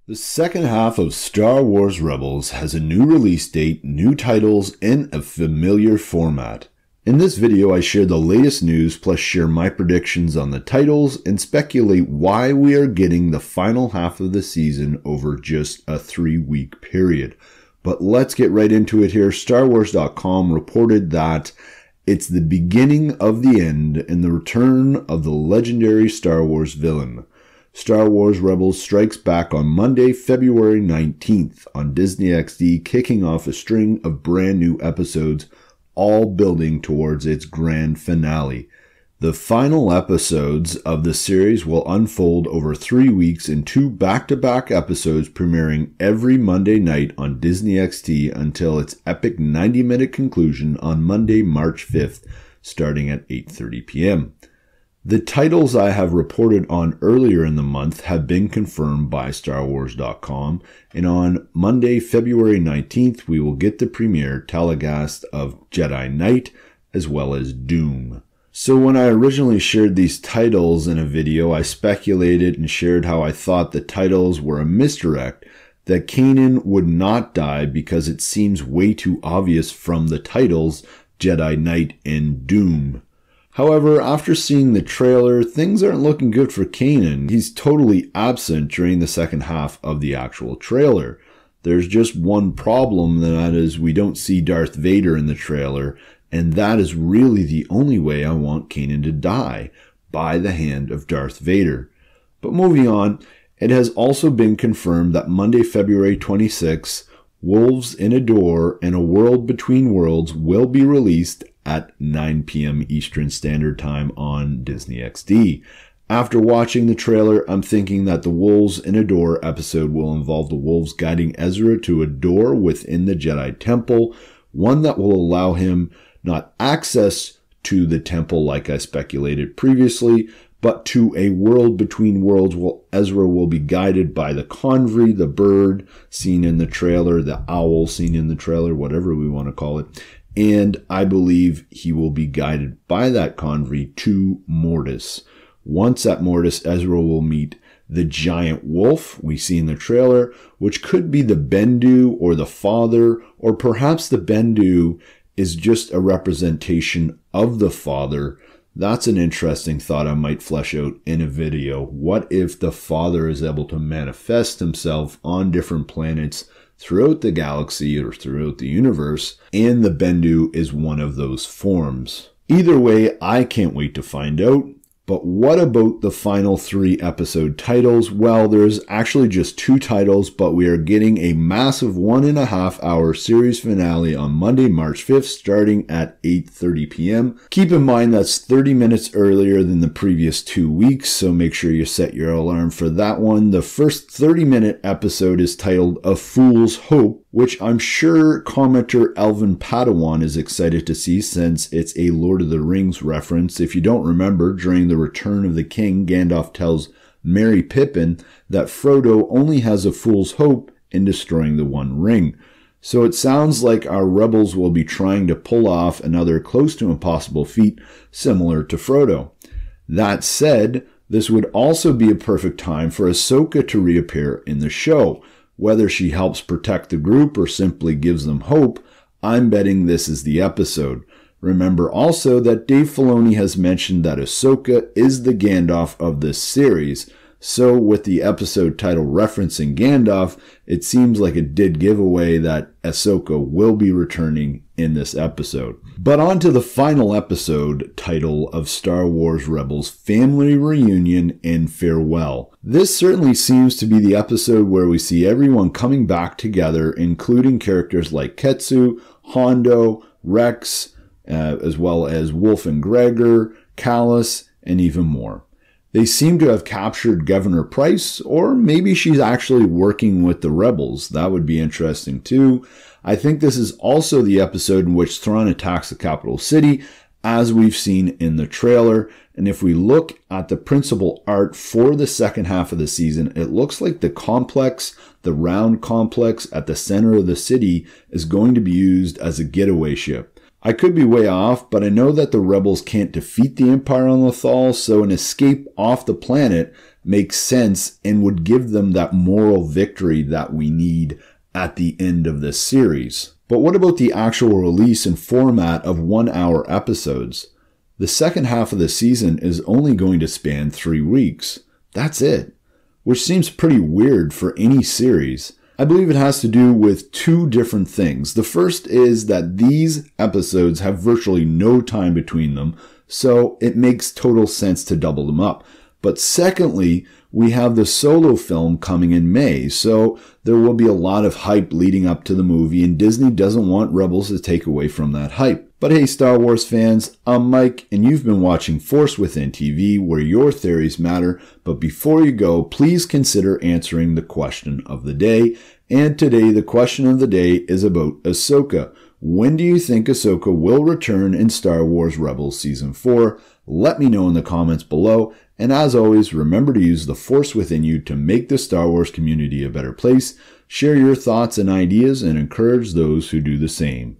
The second half of Star Wars Rebels has a new release date, new titles, and a familiar format. In this video, I share the latest news plus share my predictions on the titles and speculate why we are getting the final half of the season over just a 3-week period. But let's get right into it here. StarWars.com reported that it's the beginning of the end and the return of the legendary Star Wars villain. Star Wars Rebels strikes back on Monday, February 19th on Disney XD, kicking off a string of brand new episodes, all building towards its grand finale. The final episodes of the series will unfold over 3 weeks in 2 back-to-back episodes premiering every Monday night on Disney XD until its epic 90-minute conclusion on Monday, March 5th, starting at 8:30 p.m. The titles I have reported on earlier in the month have been confirmed by StarWars.com, and on Monday, February 19th, we will get the premiere telecast of Jedi Knight as well as Doom. So when I originally shared these titles in a video, I speculated and shared how I thought the titles were a misdirect, that Kanan would not die because it seems way too obvious from the titles Jedi Knight and Doom. However, after seeing the trailer, things aren't looking good for Kanan. He's totally absent during the second half of the actual trailer. There's just one problem, and that is we don't see Darth Vader in the trailer, and that is really the only way I want Kanan to die, by the hand of Darth Vader. But moving on, it has also been confirmed that Monday, February 26th, Wolves in a Door and A World Between Worlds will be released at 9 p.m. Eastern Standard Time on Disney XD. After watching the trailer, I'm thinking that the Wolves in a Door episode will involve the wolves guiding Ezra to a door within the Jedi Temple, one that will allow him not access to the temple like I speculated previously, but to a world between worlds where Ezra will be guided by the Convery, the bird seen in the trailer, the owl seen in the trailer, whatever we want to call it. And I believe he will be guided by that Convery to Mortis. Once at Mortis, Ezra will meet the giant wolf we see in the trailer, which could be the Bendu or the father, or perhaps the Bendu is just a representation of the father. That's an interesting thought I might flesh out in a video. What if the father is able to manifest himself on different planets throughout the galaxy or throughout the universe, and the Bendu is one of those forms? Either way, I can't wait to find out. But what about the final 3 episode titles? Well, there's actually just 2 titles, but we are getting a massive 1.5 hour series finale on Monday, March 5th, starting at 8:30 p.m. Keep in mind that's 30 minutes earlier than the previous 2 weeks, so make sure you set your alarm for that one. The first 30-minute episode is titled A Fool's Hope, which I'm sure commenter Elvin Padawan is excited to see since it's a Lord of the Rings reference. If you don't remember, during the Return of the King, Gandalf tells Merry Pippin that Frodo only has a fool's hope in destroying the One Ring. So it sounds like our rebels will be trying to pull off another close to impossible feat similar to Frodo. That said, this would also be a perfect time for Ahsoka to reappear in the show. Whether she helps protect the group or simply gives them hope, I'm betting this is the episode. Remember also that Dave Filoni has mentioned that Ahsoka is the Gandalf of this series, so with the episode title referencing Gandalf, it seems like it did give away that Ahsoka will be returning in this episode. But on to the final episode title of Star Wars Rebels Family Reunion and Farewell. This certainly seems to be the episode where we see everyone coming back together, including characters like Ketsu, Hondo, Rex, as well as Wolf and Gregor, Callus, and even more. They seem to have captured Governor Price, or maybe she's actually working with the rebels. That would be interesting too. I think this is also the episode in which Thrawn attacks the capital city, as we've seen in the trailer. And if we look at the principal art for the second half of the season, it looks like the complex, the round complex at the center of the city, is going to be used as a getaway ship. I could be way off, but I know that the rebels can't defeat the Empire on Lothal, so an escape off the planet makes sense and would give them that moral victory that we need at the end of this series. But what about the actual release and format of 1-hour episodes? The second half of the season is only going to span 3 weeks. That's it. Which seems pretty weird for any series. I believe it has to do with 2 different things. The first is that these episodes have virtually no time between them, so it makes total sense to double them up. But secondly, we have the Solo film coming in May, so there will be a lot of hype leading up to the movie, and Disney doesn't want Rebels to take away from that hype. But hey, Star Wars fans, I'm Mike, and you've been watching Force Within TV, where your theories matter. But before you go, please consider answering the question of the day. And today, the question of the day is about Ahsoka. When do you think Ahsoka will return in Star Wars Rebels Season 4? Let me know in the comments below. And as always, remember to use the Force within you to make the Star Wars community a better place. Share your thoughts and ideas and encourage those who do the same.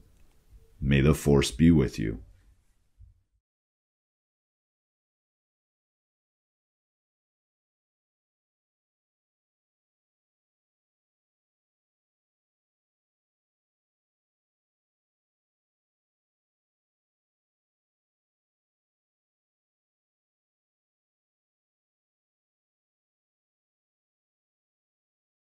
May the Force be with you.